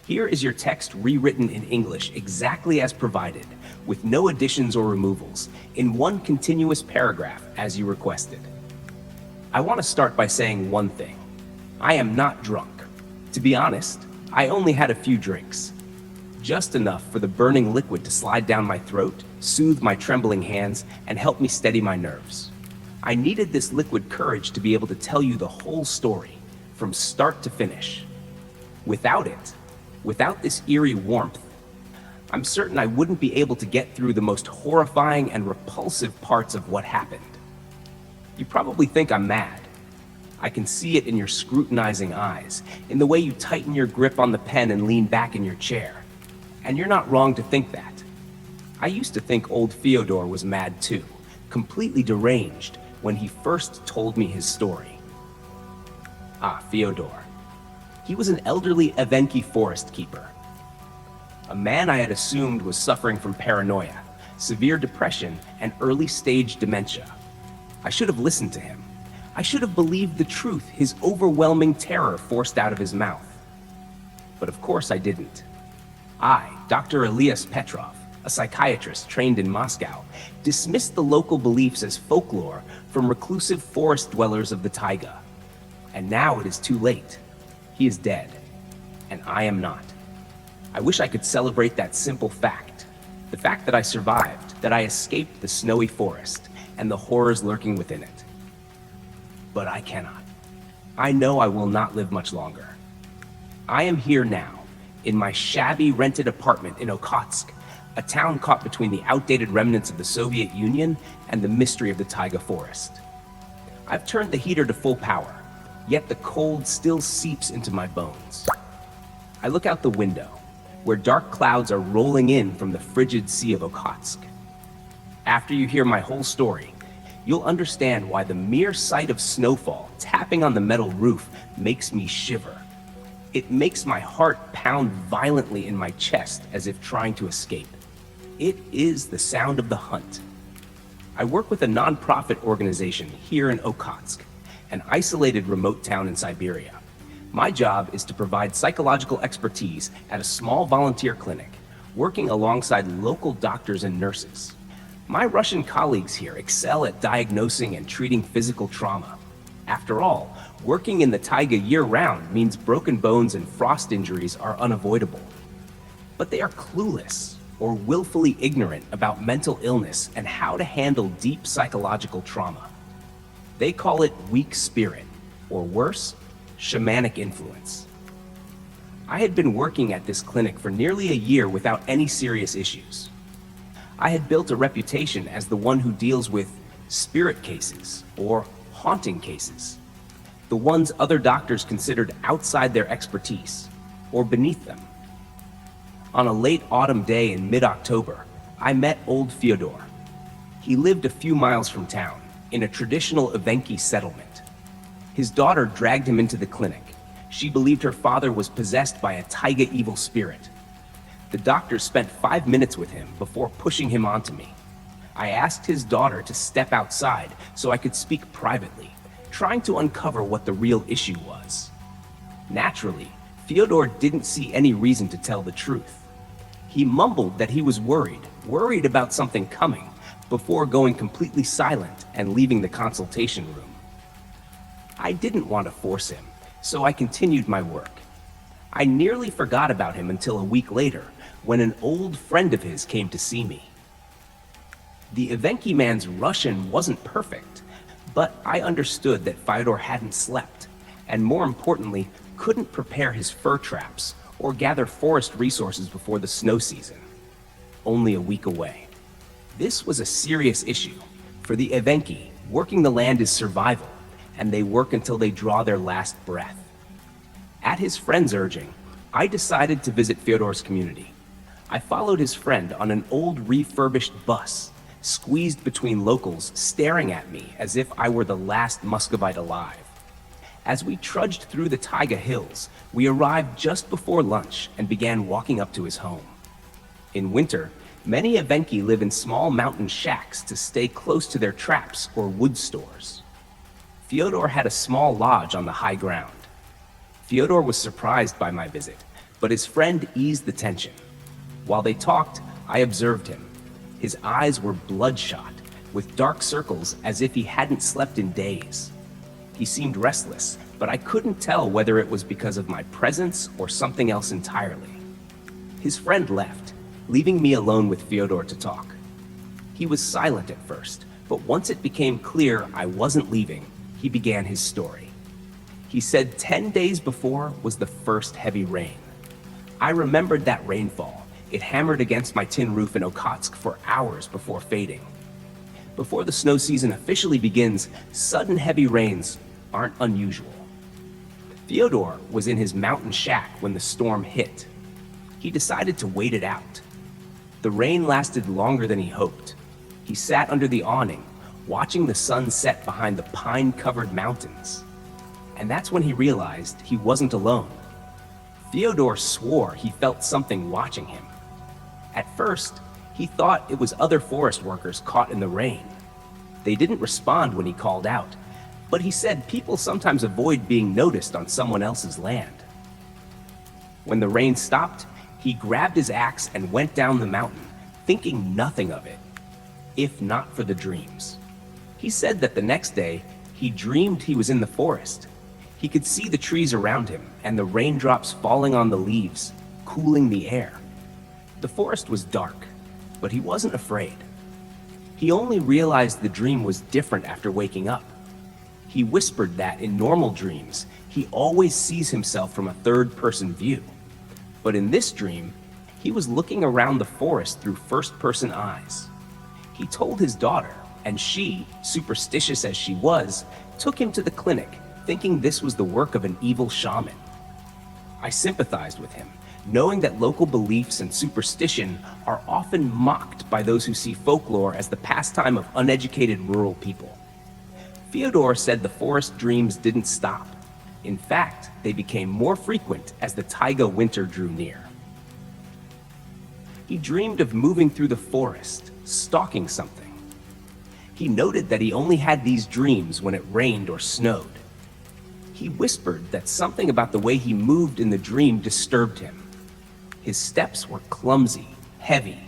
Here is your text rewritten in English exactly as provided, with no additions or removals, in one continuous paragraph as you requested. I want to start by saying one thing. I am not drunk. To be honest, I only had a few drinks. Just enough for the burning liquid to slide down my throat, soothe my trembling hands, and help me steady my nerves. I needed this liquid courage to be able to tell you the whole story, from start to finish. Without it, without this eerie warmth, I'm certain I wouldn't be able to get through the most horrifying and repulsive parts of what happened. You probably think I'm mad. I can see it in your scrutinizing eyes, in the way you tighten your grip on the pen and lean back in your chair. And you're not wrong to think that. I used to think old Fyodor was mad too, completely deranged, when he first told me his story. Fyodor. He was an elderly Evenki forest keeper. A man I had assumed was suffering from paranoia, severe depression, and early-stage dementia. I should have listened to him. I should have believed the truth his overwhelming terror forced out of his mouth. But of course I didn't. I, Dr. Elias Petrov, a psychiatrist trained in Moscow, dismissed the local beliefs as folklore from reclusive forest dwellers of the Taiga. And now it is too late. He is dead, and I am not. I wish I could celebrate that simple fact. The fact that I survived, that I escaped the snowy forest and the horrors lurking within it. But I cannot. I know I will not live much longer. I am here now, in my shabby rented apartment in Okhotsk, a town caught between the outdated remnants of the Soviet Union and the mystery of the Taiga forest. I've turned the heater to full power, yet the cold still seeps into my bones. I look out the window, where dark clouds are rolling in from the frigid sea of Okhotsk. After you hear my whole story, you'll understand why the mere sight of snowfall tapping on the metal roof makes me shiver. It makes my heart pound violently in my chest as if trying to escape. It is the sound of the hunt. I work with a non-profit organization here in Okhotsk, an isolated remote town in Siberia. My job is to provide psychological expertise at a small volunteer clinic, working alongside local doctors and nurses. My Russian colleagues here excel at diagnosing and treating physical trauma. After all, working in the taiga year-round means broken bones and frost injuries are unavoidable. But they are clueless or willfully ignorant about mental illness and how to handle deep psychological trauma. They call it weak spirit, or worse, shamanic influence. I had been working at this clinic for nearly a year without any serious issues. I had built a reputation as the one who deals with spirit cases, or haunting cases, the ones other doctors considered outside their expertise, or beneath them. On a late autumn day in mid-October, I met old Fyodor. He lived a few miles from town, in a traditional Evenki settlement. His daughter dragged him into the clinic. She believed her father was possessed by a taiga evil spirit. The doctor spent 5 minutes with him before pushing him onto me. I asked his daughter to step outside so I could speak privately, trying to uncover what the real issue was. Naturally, Fyodor didn't see any reason to tell the truth. He mumbled that he was worried about something coming, before going completely silent and leaving the consultation room. I didn't want to force him, so I continued my work. I nearly forgot about him until a week later, when an old friend of his came to see me. The Evenki man's Russian wasn't perfect, but I understood that Fyodor hadn't slept, and more importantly, couldn't prepare his fur traps or gather forest resources before the snow season. Only a week away. This was a serious issue. For the Evenki, working the land is survival, and they work until they draw their last breath. At his friend's urging, I decided to visit Fyodor's community. I followed his friend on an old refurbished bus, squeezed between locals staring at me as if I were the last Muscovite alive. As we trudged through the Taiga hills, we arrived just before lunch and began walking up to his home. In winter, many Evenki live in small mountain shacks to stay close to their traps or wood stores. Fyodor had a small lodge on the high ground. Fyodor was surprised by my visit, But his friend eased the tension. While they talked, I observed him. His eyes were bloodshot, with dark circles as if he hadn't slept in days. He seemed restless, but I couldn't tell whether it was because of my presence or something else entirely. His friend left, leaving me alone with Fyodor to talk. He was silent at first, but once it became clear I wasn't leaving, he began his story. He said 10 days before was the first heavy rain. I remembered that rainfall. It hammered against my tin roof in Okhotsk for hours before fading. Before the snow season officially begins, sudden heavy rains aren't unusual. Fyodor was in his mountain shack when the storm hit. He decided to wait it out. The rain lasted longer than he hoped. He sat under the awning, watching the sun set behind the pine-covered mountains. And that's when he realized he wasn't alone. Fyodor swore he felt something watching him. At first, he thought it was other forest workers caught in the rain. They didn't respond when he called out, but he said people sometimes avoid being noticed on someone else's land. When the rain stopped, he grabbed his axe and went down the mountain, thinking nothing of it, if not for the dreams. He said that the next day, he dreamed he was in the forest. He could see the trees around him and the raindrops falling on the leaves, cooling the air. The forest was dark, but he wasn't afraid. He only realized the dream was different after waking up. He whispered that in normal dreams, he always sees himself from a third-person view. But in this dream, he was looking around the forest through first-person eyes. He told his daughter, and she, superstitious as she was, took him to the clinic, thinking this was the work of an evil shaman. I sympathized with him, knowing that local beliefs and superstition are often mocked by those who see folklore as the pastime of uneducated rural people. Fyodor said the forest dreams didn't stop. In fact, they became more frequent as the Taiga winter drew near. He dreamed of moving through the forest, stalking something. He noted that he only had these dreams when it rained or snowed. He whispered that something about the way he moved in the dream disturbed him. His steps were clumsy, heavy,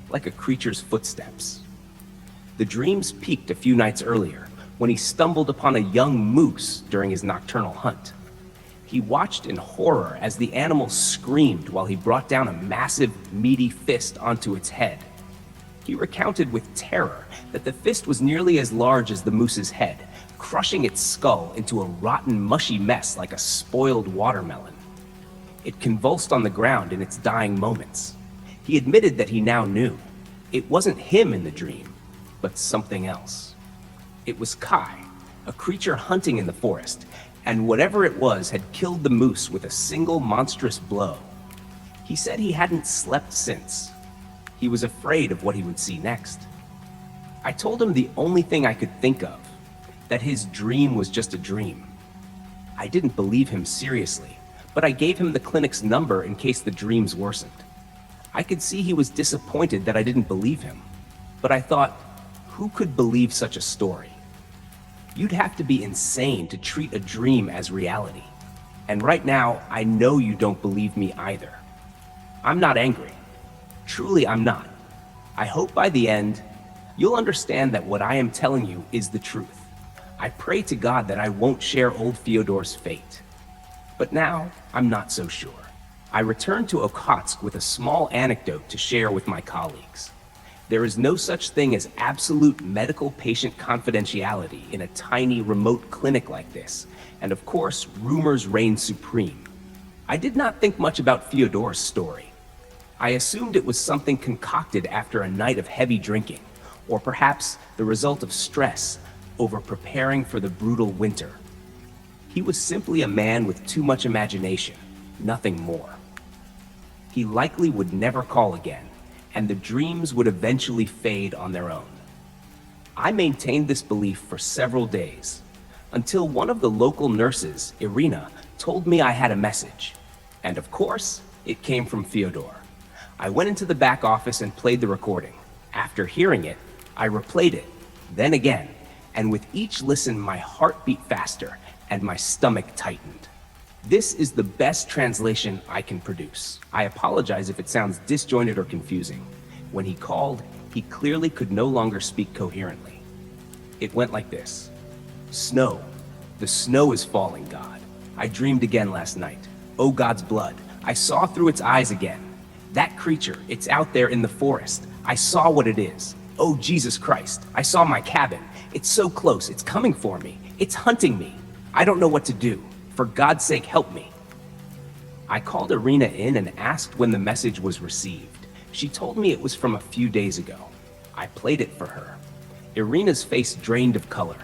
like a creature's footsteps. The dreams peaked a few nights earlier, when he stumbled upon a young moose during his nocturnal hunt. He watched in horror as the animal screamed while he brought down a massive, meaty fist onto its head. He recounted with terror that the fist was nearly as large as the moose's head, crushing its skull into a rotten, mushy mess like a spoiled watermelon. It convulsed on the ground in its dying moments. He admitted that he now knew. It wasn't him in the dream, but something else. It was Kai, a creature hunting in the forest, and whatever it was had killed the moose with a single monstrous blow. He said he hadn't slept since. He was afraid of what he would see next. I told him the only thing I could think of, that his dream was just a dream. I didn't believe him seriously, but I gave him the clinic's number in case the dreams worsened. I could see he was disappointed that I didn't believe him, but I thought, who could believe such a story? You'd have to be insane to treat a dream as reality. And right now, I know you don't believe me either. I'm not angry. Truly, I'm not. I hope by the end, you'll understand that what I am telling you is the truth. I pray to God that I won't share old Fyodor's fate. But now, I'm not so sure. I returned to Okhotsk with a small anecdote to share with my colleagues. There is no such thing as absolute medical patient confidentiality in a tiny remote clinic like this, and of course, rumors reign supreme. I did not think much about Fyodor's story. I assumed it was something concocted after a night of heavy drinking, or perhaps the result of stress over preparing for the brutal winter. He was simply a man with too much imagination, nothing more. He likely would never call again, and the dreams would eventually fade on their own. I maintained this belief for several days, until one of the local nurses, Irina, told me I had a message. And of course, it came from Fyodor. I went into the back office and played the recording. After hearing it, I replayed it, then again, and with each listen my heart beat faster and my stomach tightened. This is the best translation I can produce. I apologize if it sounds disjointed or confusing. When he called, he clearly could no longer speak coherently. It went like this. Snow. The snow is falling, God. I dreamed again last night. Oh, God's blood. I saw through its eyes again. That creature, it's out there in the forest. I saw what it is. Oh, Jesus Christ. I saw my cabin. It's so close. It's coming for me. It's hunting me. I don't know what to do. For God's sake, help me. I called Irina in and asked when the message was received. She told me it was from a few days ago. I played it for her. Irina's face drained of color.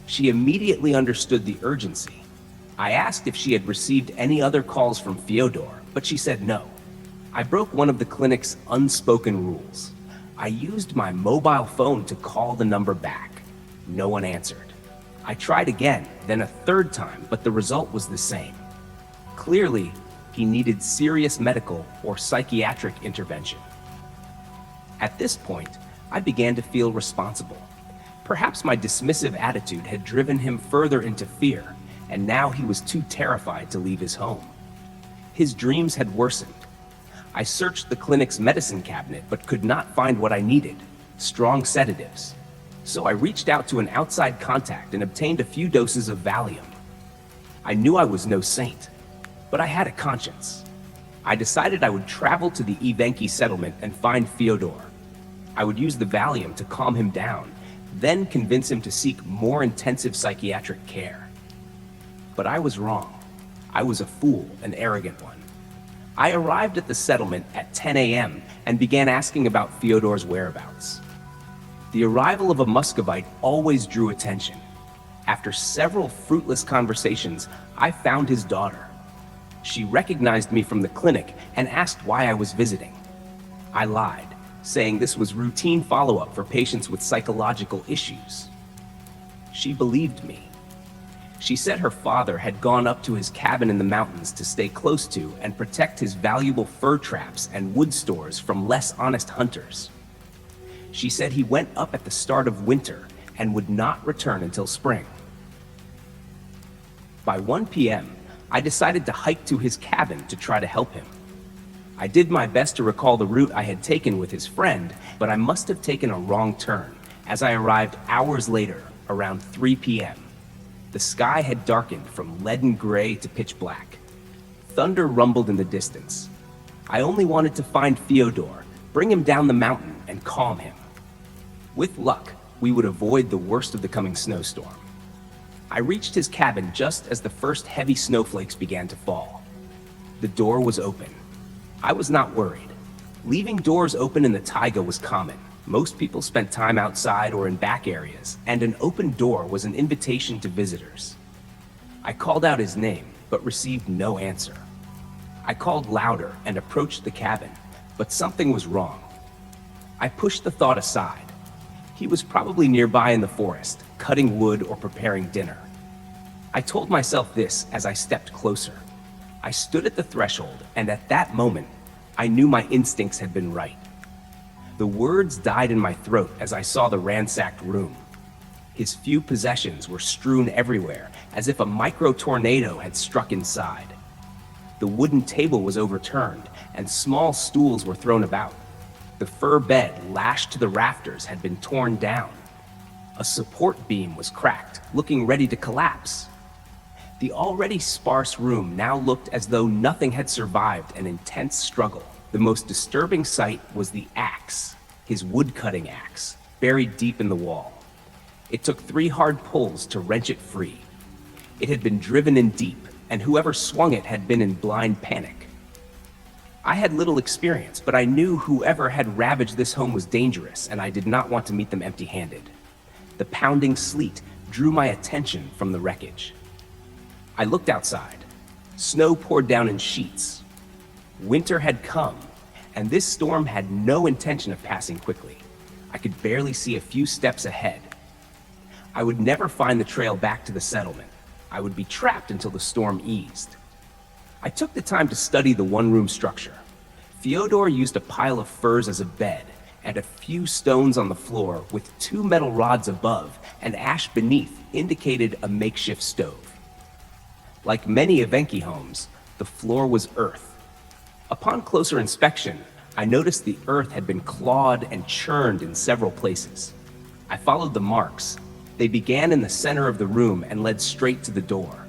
She immediately understood the urgency. I asked if she had received any other calls from Fyodor, but she said no. I broke one of the clinic's unspoken rules. I used my mobile phone to call the number back. No one answered. I tried again, then a third time, but the result was the same. Clearly, he needed serious medical or psychiatric intervention. At this point, I began to feel responsible. Perhaps my dismissive attitude had driven him further into fear, and now he was too terrified to leave his home. His dreams had worsened. I searched the clinic's medicine cabinet but could not find what I needed, strong sedatives. So I reached out to an outside contact and obtained a few doses of Valium. I knew I was no saint, but I had a conscience. I decided I would travel to the Evenki settlement and find Fyodor. I would use the Valium to calm him down, then convince him to seek more intensive psychiatric care. But I was wrong. I was a fool, an arrogant one. I arrived at the settlement at 10 a.m. and began asking about Fyodor's whereabouts. The arrival of a Muscovite always drew attention. After several fruitless conversations, I found his daughter. She recognized me from the clinic and asked why I was visiting. I lied, saying this was routine follow-up for patients with psychological issues. She believed me. She said her father had gone up to his cabin in the mountains to stay close to and protect his valuable fur traps and wood stores from less honest hunters. She said he went up at the start of winter and would not return until spring. By 1 p.m., I decided to hike to his cabin to try to help him. I did my best to recall the route I had taken with his friend, but I must have taken a wrong turn, as I arrived hours later, around 3 p.m. The sky had darkened from leaden gray to pitch black. Thunder rumbled in the distance. I only wanted to find Fyodor, bring him down the mountain, and calm him. With luck, we would avoid the worst of the coming snowstorm. I reached his cabin just as the first heavy snowflakes began to fall. The door was open. I was not worried. Leaving doors open in the taiga was common. Most people spent time outside or in back areas, and an open door was an invitation to visitors. I called out his name, but received no answer. I called louder and approached the cabin, but something was wrong. I pushed the thought aside. He was probably nearby in the forest, cutting wood or preparing dinner. I told myself this as I stepped closer. I stood at the threshold, and at that moment, I knew my instincts had been right. The words died in my throat as I saw the ransacked room. His few possessions were strewn everywhere, as if a micro-tornado had struck inside. The wooden table was overturned, and small stools were thrown about. The fur bed lashed to the rafters had been torn down. A support beam was cracked, looking ready to collapse. The already sparse room now looked as though nothing had survived an intense struggle. The most disturbing sight was the axe, his wood-cutting axe, buried deep in the wall. It took 3 hard pulls to wrench it free. It had been driven in deep, and whoever swung it had been in blind panic. I had little experience, but I knew whoever had ravaged this home was dangerous, and I did not want to meet them empty-handed. The pounding sleet drew my attention from the wreckage. I looked outside. Snow poured down in sheets. Winter had come, and this storm had no intention of passing quickly. I could barely see a few steps ahead. I would never find the trail back to the settlement. I would be trapped until the storm eased. I took the time to study the one-room structure. Fyodor used a pile of furs as a bed, and a few stones on the floor with 2 metal rods above and ash beneath indicated a makeshift stove. Like many Evenki homes, the floor was earth. Upon closer inspection, I noticed the earth had been clawed and churned in several places. I followed the marks. They began in the center of the room and led straight to the door.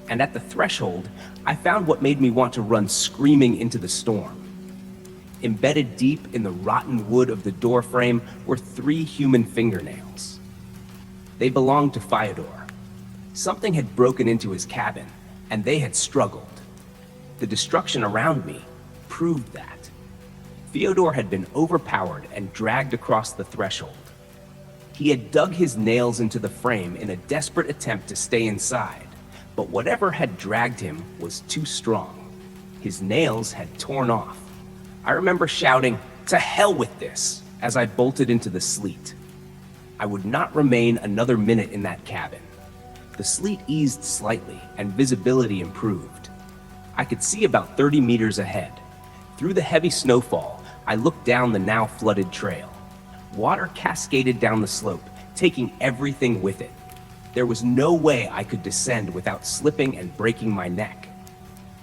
And at the threshold, I found what made me want to run screaming into the storm. Embedded deep in the rotten wood of the door frame were 3 human fingernails. They belonged to Fyodor. Something had broken into his cabin, and they had struggled. The destruction around me proved that. Fyodor had been overpowered and dragged across the threshold. He had dug his nails into the frame in a desperate attempt to stay inside, but whatever had dragged him was too strong. His nails had torn off. I remember shouting, "To hell with this," as I bolted into the sleet. I would not remain another minute in that cabin. The sleet eased slightly and visibility improved. I could see about 30 meters ahead. Through the heavy snowfall, I looked down the now flooded trail. Water cascaded down the slope, taking everything with it. There was no way I could descend without slipping and breaking my neck.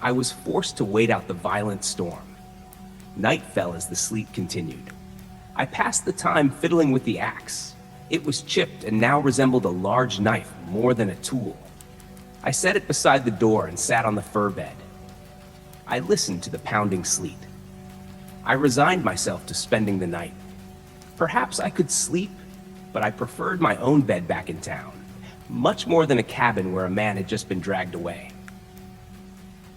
I was forced to wait out the violent storm. Night fell as the sleet continued. I passed the time fiddling with the axe. It was chipped and now resembled a large knife more than a tool. I set it beside the door and sat on the fur bed. I listened to the pounding sleet. I resigned myself to spending the night. Perhaps I could sleep, but I preferred my own bed back in town, much more than a cabin where a man had just been dragged away.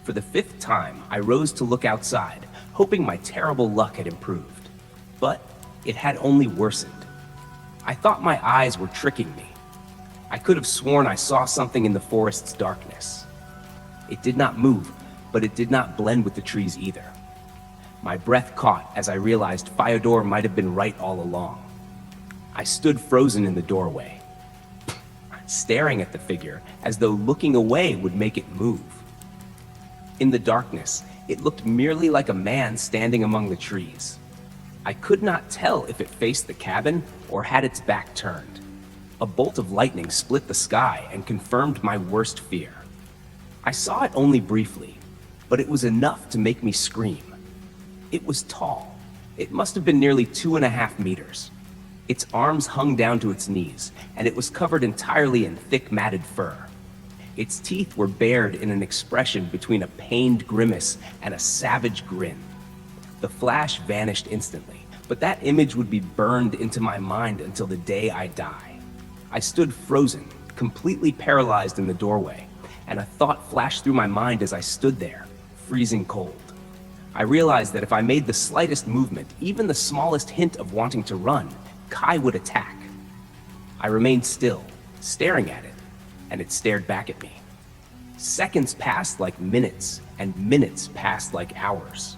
For the 5th time, I rose to look outside, hoping my terrible luck had improved. But it had only worsened. I thought my eyes were tricking me. I could have sworn I saw something in the forest's darkness. It did not move, but it did not blend with the trees either. My breath caught as I realized Fyodor might have been right all along. I stood frozen in the doorway, staring at the figure as though looking away would make it move. In the darkness, it looked merely like a man standing among the trees. I could not tell if it faced the cabin or had its back turned. A bolt of lightning split the sky and confirmed my worst fear. I saw it only briefly, but it was enough to make me scream. It was tall. It must have been nearly 2.5 meters. Its arms hung down to its knees, and it was covered entirely in thick matted fur. Its teeth were bared in an expression between a pained grimace and a savage grin. The flash vanished instantly, but that image would be burned into my mind until the day I die. I stood frozen, completely paralyzed in the doorway, and a thought flashed through my mind as I stood there, freezing cold. I realized that if I made the slightest movement, even the smallest hint of wanting to run, Kai would attack. I remained still, staring at it, and it stared back at me. Seconds passed like minutes, and minutes passed like hours.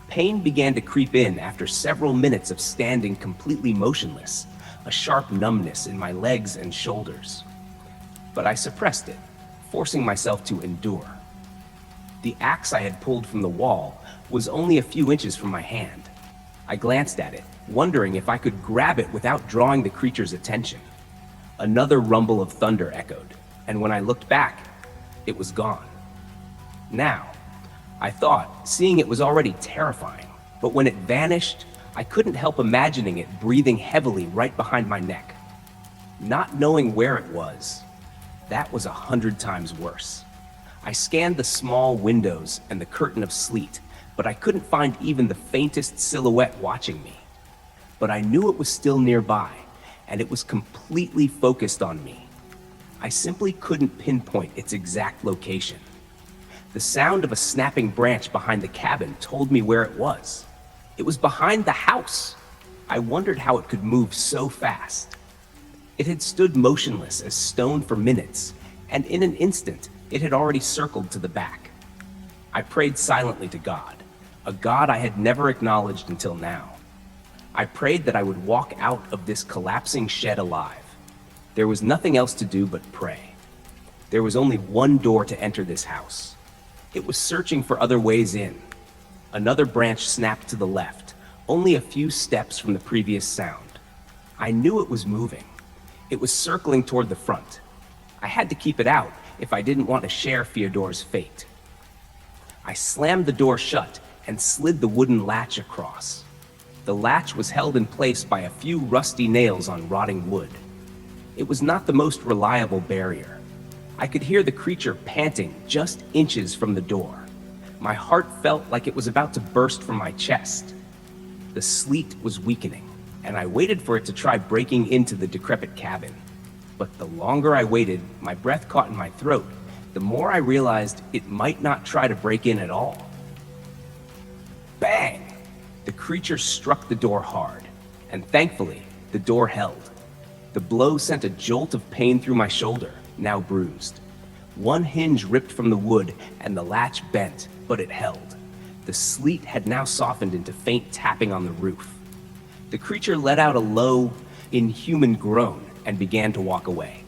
Pain began to creep in after several minutes of standing completely motionless, a sharp numbness in my legs and shoulders. But I suppressed it, forcing myself to endure. The axe I had pulled from the wall was only a few inches from my hand. I glanced at it, wondering if I could grab it without drawing the creature's attention. Another rumble of thunder echoed, and when I looked back, it was gone. Now, I thought, seeing it was already terrifying, but when it vanished, I couldn't help imagining it breathing heavily right behind my neck. Not knowing where it was, that was 100 times worse. I scanned the small windows and the curtain of sleet, but I couldn't find even the faintest silhouette watching me. But I knew it was still nearby, and it was completely focused on me. I simply couldn't pinpoint its exact location. The sound of a snapping branch behind the cabin told me where it was. It was behind the house. I wondered how it could move so fast. It had stood motionless as stone for minutes, and in an instant, it had already circled to the back. I prayed silently to God, a God I had never acknowledged until now. I prayed that I would walk out of this collapsing shed alive. There was nothing else to do but pray. There was only one door to enter this house. It was searching for other ways in. Another branch snapped to the left, only a few steps from the previous sound. I knew it was moving. It was circling toward the front. I had to keep it out, if I didn't want to share Fyodor's fate. I slammed the door shut and slid the wooden latch across. The latch was held in place by a few rusty nails on rotting wood. It was not the most reliable barrier. I could hear the creature panting just inches from the door. My heart felt like it was about to burst from my chest. The sleet was weakening, and I waited for it to try breaking into the decrepit cabin. But the longer I waited, my breath caught in my throat, the more I realized it might not try to break in at all. Bang! The creature struck the door hard, and thankfully, the door held. The blow sent a jolt of pain through my shoulder, now bruised. One hinge ripped from the wood, and the latch bent, but it held. The sleet had now softened into faint tapping on the roof. The creature let out a low, inhuman groan and began to walk away.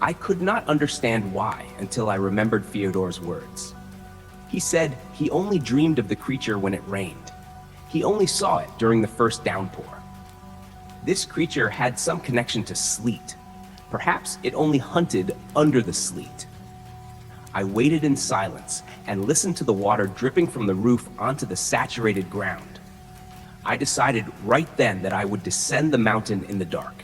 I could not understand why until I remembered Fyodor's words. He said he only dreamed of the creature when it rained. He only saw it during the first downpour. This creature had some connection to sleet. Perhaps it only hunted under the sleet. I waited in silence and listened to the water dripping from the roof onto the saturated ground. I decided right then that I would descend the mountain in the dark,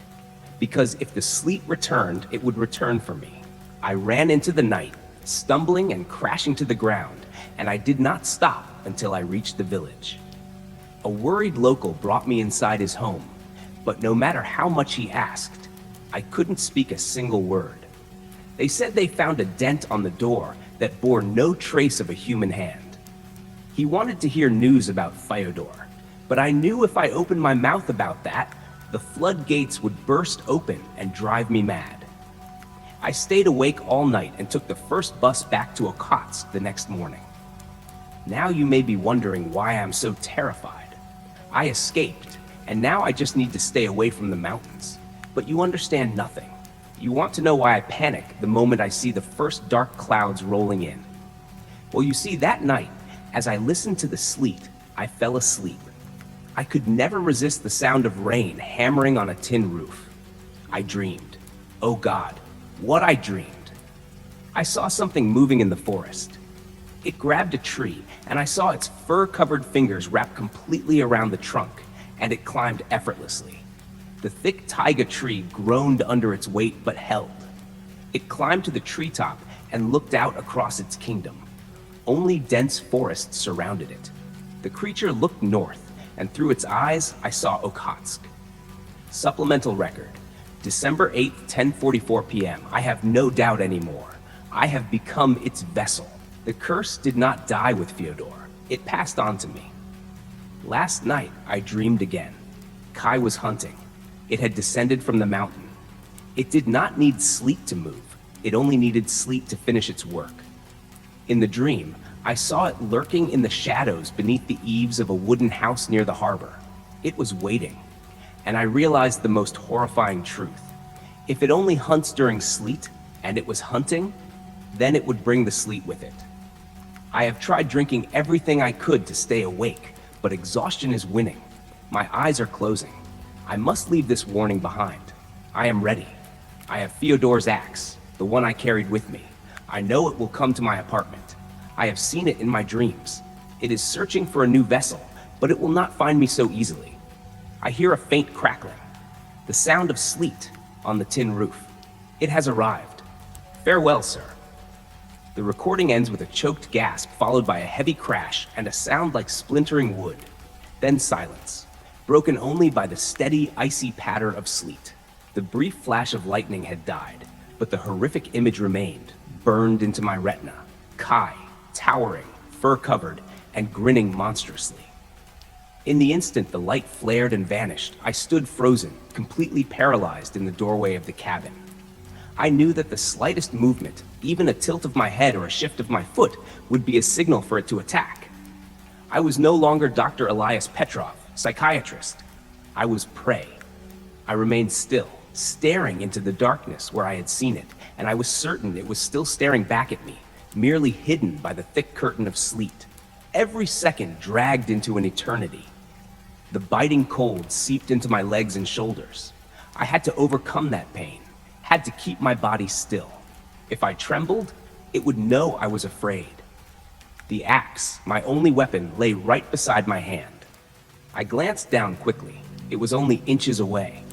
because if the sleet returned, it would return for me. I ran into the night, stumbling and crashing to the ground, and I did not stop until I reached the village. A worried local brought me inside his home, but no matter how much he asked, I couldn't speak a single word. They said they found a dent on the door that bore no trace of a human hand. He wanted to hear news about Fyodor, but I knew if I opened my mouth about that, the floodgates would burst open and drive me mad. I stayed awake all night and took the first bus back to Awakens the next morning. Now you may be wondering why I'm so terrified. I escaped, and now I just need to stay away from the mountains. But you understand nothing. You want to know why I panic the moment I see the first dark clouds rolling in. Well, you see, that night, as I listened to the sleet, I fell asleep. I could never resist the sound of rain hammering on a tin roof. I dreamed. Oh God, what I dreamed. I saw something moving in the forest. It grabbed a tree, and I saw its fur-covered fingers wrap completely around the trunk, and it climbed effortlessly. The thick Taiga tree groaned under its weight but held. It climbed to the treetop and looked out across its kingdom. Only dense forest surrounded it. The creature looked north, and through its eyes, I saw Awakens. Supplemental record. December 8th, 10:44 p.m. I have no doubt anymore. I have become its vessel. The curse did not die with Fyodor. It passed on to me. Last night, I dreamed again. Kai was hunting. It had descended from the mountain. It did not need sleet to move. It only needed sleet to finish its work. In the dream, I saw it lurking in the shadows beneath the eaves of a wooden house near the harbor. It was waiting, and I realized the most horrifying truth. If it only hunts during sleet, and it was hunting, then it would bring the sleet with it. I have tried drinking everything I could to stay awake, but exhaustion is winning. My eyes are closing. I must leave this warning behind. I am ready. I have Fyodor's axe, the one I carried with me. I know it will come to my apartment. I have seen it in my dreams. It is searching for a new vessel, but it will not find me so easily. I hear a faint crackling, the sound of sleet on the tin roof. It has arrived. Farewell, sir. The recording ends with a choked gasp followed by a heavy crash and a sound like splintering wood. Then silence, broken only by the steady, icy patter of sleet. The brief flash of lightning had died, but the horrific image remained, burned into my retina. Kai, towering, fur-covered, and grinning monstrously. In the instant the light flared and vanished, I stood frozen, completely paralyzed in the doorway of the cabin. I knew that the slightest movement, even a tilt of my head or a shift of my foot, would be a signal for it to attack. I was no longer Dr. Elias Petrov, psychiatrist. I was prey. I remained still, staring into the darkness where I had seen it, and I was certain it was still staring back at me, merely hidden by the thick curtain of sleet. Every second dragged into an eternity. The biting cold seeped into my legs and shoulders. I had to overcome that pain, had to keep my body still. If I trembled, it would know I was afraid. The axe, my only weapon, lay right beside my hand. I glanced down quickly. It was only inches away.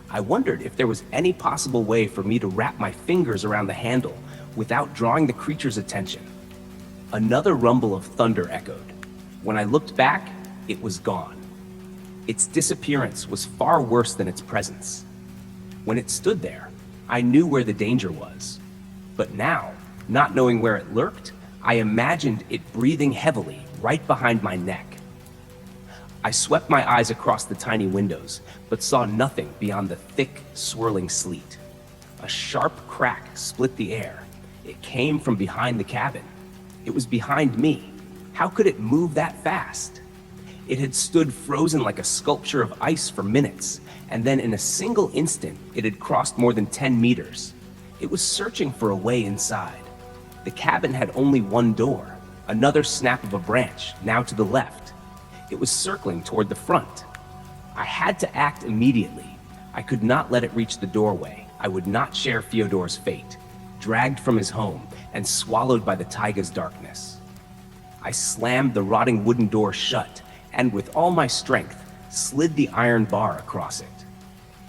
I wondered if there was any possible way for me to wrap my fingers around the handle without drawing the creature's attention. Another rumble of thunder echoed. When I looked back, it was gone. Its disappearance was far worse than its presence. When it stood there, I knew where the danger was. But now, not knowing where it lurked, I imagined it breathing heavily right behind my neck. I swept my eyes across the tiny windows, but saw nothing beyond the thick, swirling sleet. A sharp crack split the air. It came from behind the cabin. It was behind me. How could it move that fast? It had stood frozen like a sculpture of ice for minutes, and then in a single instant, it had crossed more than 10 meters. It was searching for a way inside. The cabin had only one door, another snap of a branch, now to the left. It was circling toward the front. I had to act immediately. I could not let it reach the doorway. I would not share Fyodor's fate, dragged from his home and swallowed by the Taiga's darkness. I slammed the rotting wooden door shut and with all my strength slid the iron bar across it.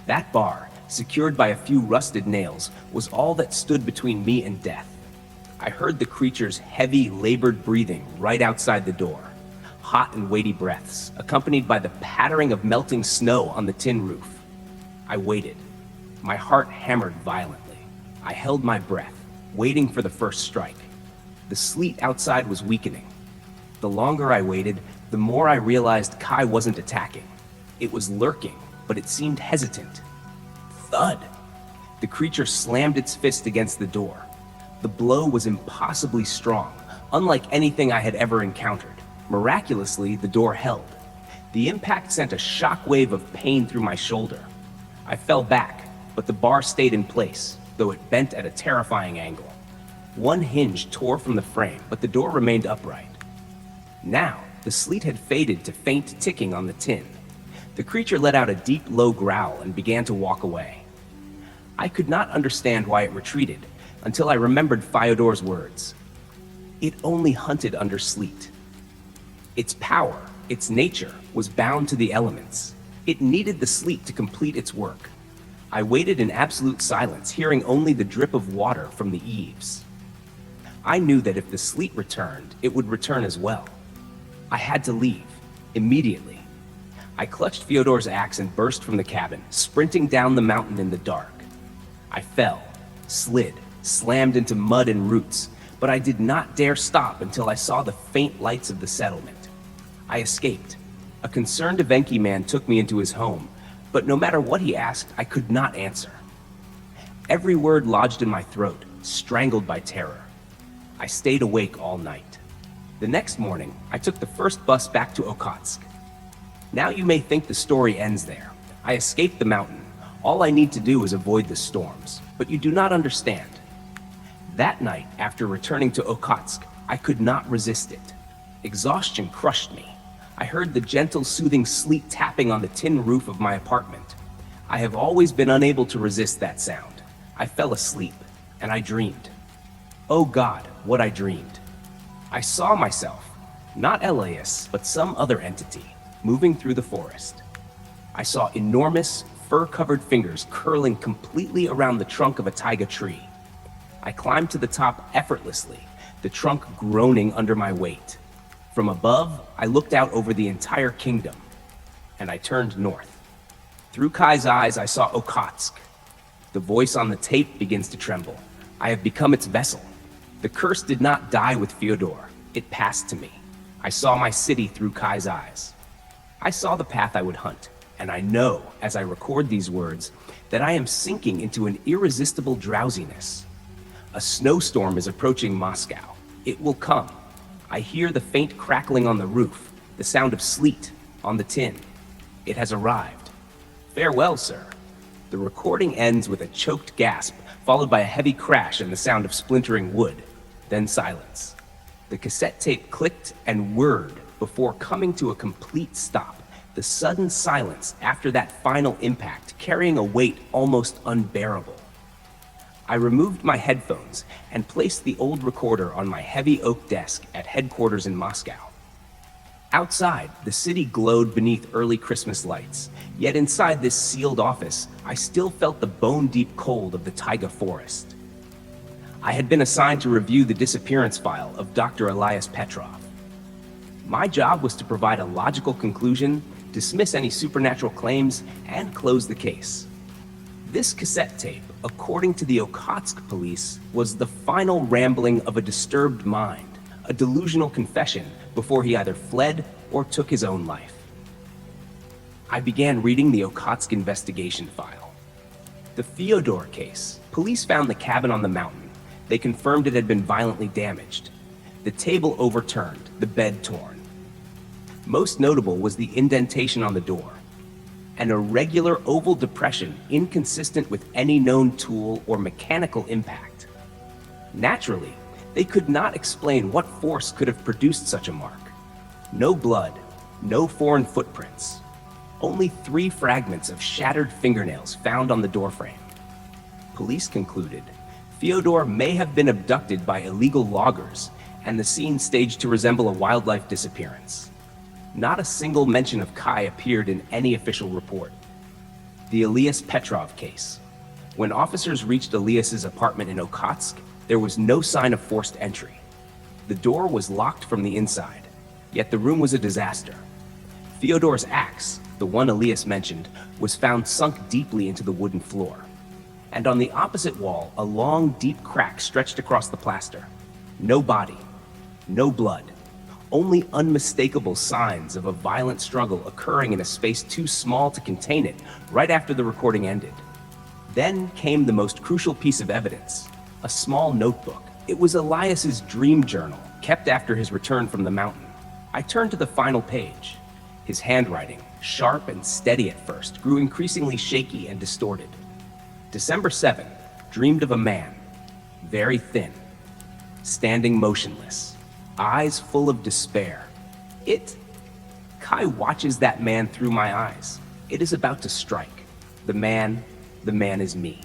That bar, secured by a few rusted nails, was all that stood between me and death. I heard the creature's heavy, labored breathing right outside the door. Hot and weighty breaths, accompanied by the pattering of melting snow on the tin roof. I waited. My heart hammered violently. I held my breath, waiting for the first strike. The sleet outside was weakening. The longer I waited, the more I realized Kai wasn't attacking. It was lurking, but it seemed hesitant. Thud! The creature slammed its fist against the door. The blow was impossibly strong, unlike anything I had ever encountered. Miraculously, the door held. The impact sent a shock wave of pain through my shoulder. I fell back, but the bar stayed in place, though it bent at a terrifying angle. One hinge tore from the frame, but the door remained upright. Now, the sleet had faded to faint ticking on the tin. The creature let out a deep, low growl and began to walk away. I could not understand why it retreated, until I remembered Fyodor's words. It only hunted under sleet. Its power, its nature, was bound to the elements. It needed the sleet to complete its work. I waited in absolute silence, hearing only the drip of water from the eaves. I knew that if the sleet returned, it would return as well. I had to leave, immediately. I clutched Fyodor's axe and burst from the cabin, sprinting down the mountain in the dark. I fell, slid, slammed into mud and roots, but I did not dare stop until I saw the faint lights of the settlement. I escaped. A concerned Evenki man took me into his home, but no matter what he asked, I could not answer. Every word lodged in my throat, strangled by terror. I stayed awake all night. The next morning, I took the first bus back to Awakens. Now you may think the story ends there. I escaped the mountain. All I need to do is avoid the storms, but you do not understand. That night, after returning to Awakens, I could not resist it. Exhaustion crushed me. I heard the gentle, soothing sleet tapping on the tin roof of my apartment. I have always been unable to resist that sound. I fell asleep, and I dreamed. Oh God, what I dreamed. I saw myself, not Elias, but some other entity, moving through the forest. I saw enormous, fur-covered fingers curling completely around the trunk of a taiga tree. I climbed to the top effortlessly, the trunk groaning under my weight. From above, I looked out over the entire kingdom, and I turned north. Through Kai's eyes, I saw Awakens. The voice on the tape begins to tremble. I have become its vessel. The curse did not die with Fyodor. It passed to me. I saw my city through Kai's eyes. I saw the path I would hunt, and I know, as I record these words, that I am sinking into an irresistible drowsiness. A snowstorm is approaching Moscow. It will come. I hear the faint crackling on the roof, the sound of sleet on the tin. It has arrived. Farewell, sir. The recording ends with a choked gasp, followed by a heavy crash and the sound of splintering wood, then silence. The cassette tape clicked and whirred before coming to a complete stop, the sudden silence after that final impact carrying a weight almost unbearable. I removed my headphones and placed the old recorder on my heavy oak desk at headquarters in Moscow. Outside, the city glowed beneath early Christmas lights, yet inside this sealed office, I still felt the bone-deep cold of the Taiga forest. I had been assigned to review the disappearance file of Dr. Elias Petrov. My job was to provide a logical conclusion, dismiss any supernatural claims, and close the case. This cassette tape, according to the Okhotsk police, was the final rambling of a disturbed mind, a delusional confession before he either fled or took his own life. I began reading the Okhotsk investigation file. The Fyodor case. Police found the cabin on the mountain. They confirmed it had been violently damaged. The table overturned, the bed torn. Most notable was the indentation on the door. An irregular oval depression inconsistent with any known tool or mechanical impact. Naturally, they could not explain what force could have produced such a mark. No blood, no foreign footprints. Only 3 fragments of shattered fingernails found on the doorframe. Police concluded Fyodor may have been abducted by illegal loggers and the scene staged to resemble a wildlife disappearance. Not a single mention of Kai appeared in any official report. The Elias Petrov case. When officers reached Elias's apartment in Okhotsk, there was no sign of forced entry. The door was locked from the inside, yet the room was a disaster. Fyodor's axe, the one Elias mentioned, was found sunk deeply into the wooden floor. And on the opposite wall, a long, deep crack stretched across the plaster. No body, no blood, only unmistakable signs of a violent struggle occurring in a space too small to contain it right after the recording ended. Then came the most crucial piece of evidence, a small notebook. It was Elias's dream journal, kept after his return from the mountain. I turned to the final page. His handwriting, sharp and steady at first, grew increasingly shaky and distorted. December 7th, dreamed of a man, very thin, standing motionless, eyes full of despair. Kai watches that man through my eyes. It is about to strike. The man is me.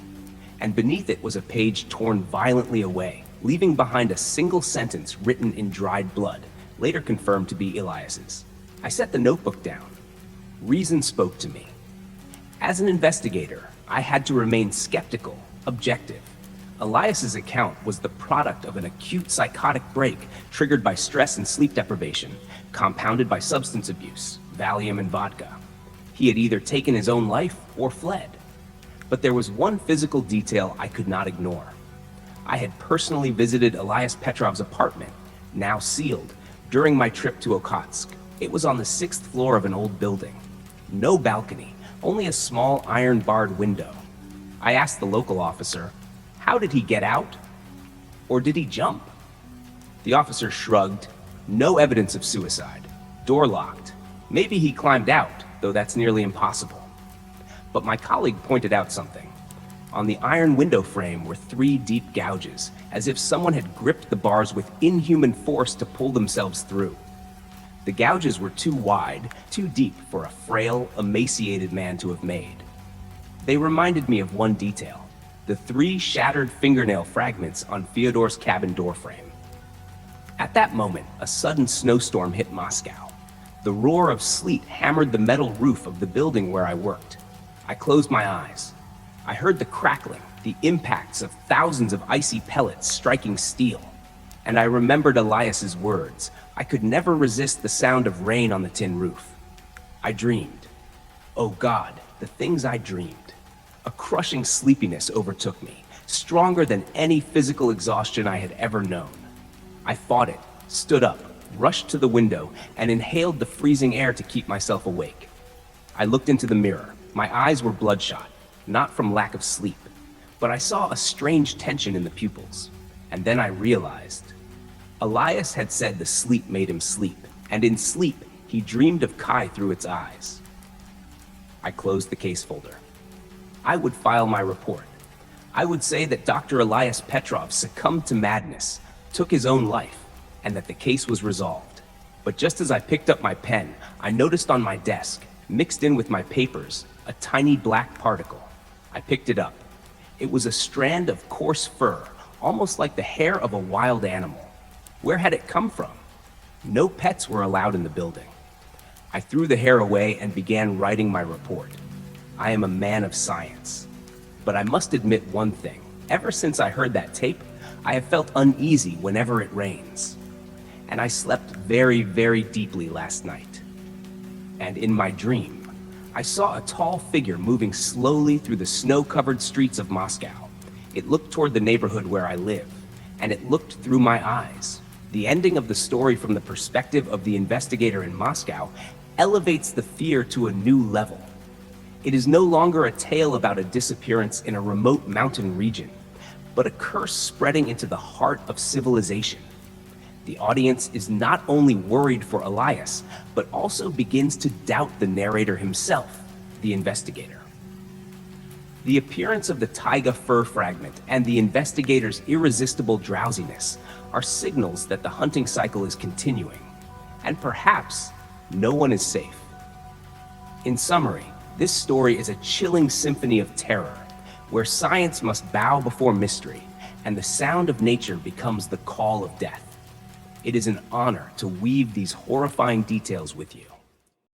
And beneath it was a page torn violently away, leaving behind a single sentence written in dried blood, later confirmed to be Elias's. I set the notebook down. Reason spoke to me. As an investigator, I had to remain skeptical, objective. Elias's account was the product of an acute psychotic break triggered by stress and sleep deprivation, compounded by substance abuse, Valium and vodka. He had either taken his own life or fled. But there was one physical detail I could not ignore. I had personally visited Elias Petrov's apartment, now sealed, during my trip to Okhotsk. It was on the 6th floor of an old building. No balcony, only a small iron-barred window. I asked the local officer, how did he get out? Or did he jump? The officer shrugged. No evidence of suicide. Door locked. Maybe he climbed out, though that's nearly impossible. But my colleague pointed out something. On the iron window frame were 3 deep gouges, as if someone had gripped the bars with inhuman force to pull themselves through. The gouges were too wide, too deep for a frail, emaciated man to have made. They reminded me of one detail, the 3 shattered fingernail fragments on Fyodor's cabin doorframe. At that moment, a sudden snowstorm hit Moscow. The roar of sleet hammered the metal roof of the building where I worked. I closed my eyes. I heard the crackling, the impacts of thousands of icy pellets striking steel. And I remembered Elias's words. I could never resist the sound of rain on the tin roof. I dreamed. Oh God, the things I dreamed. A crushing sleepiness overtook me, stronger than any physical exhaustion I had ever known. I fought it, stood up, rushed to the window, and inhaled the freezing air to keep myself awake. I looked into the mirror. My eyes were bloodshot, not from lack of sleep, but I saw a strange tension in the pupils. And then I realized. Elias had said the sleep made him sleep, and in sleep, he dreamed of Kai through its eyes. I closed the case folder. I would file my report. I would say that Dr. Elias Petrov succumbed to madness, took his own life, and that the case was resolved. But just as I picked up my pen, I noticed on my desk, mixed in with my papers, a tiny black particle. I picked it up. It was a strand of coarse fur, almost like the hair of a wild animal. Where had it come from? No pets were allowed in the building. I threw the hair away and began writing my report. I am a man of science. But I must admit one thing. Ever since I heard that tape, I have felt uneasy whenever it rains. And I slept very, very deeply last night. And in my dream, I saw a tall figure moving slowly through the snow-covered streets of Moscow. It looked toward the neighborhood where I live, and it looked through my eyes. The ending of the story from the perspective of the investigator in Moscow elevates the fear to a new level. It is no longer a tale about a disappearance in a remote mountain region, but a curse spreading into the heart of civilization. The audience is not only worried for Elias, but also begins to doubt the narrator himself, the investigator. The appearance of the taiga fur fragment and the investigator's irresistible drowsiness are signals that the hunting cycle is continuing, and perhaps no one is safe. In summary, this story is a chilling symphony of terror, where science must bow before mystery, and the sound of nature becomes the call of death. It is an honor to weave these horrifying details with you.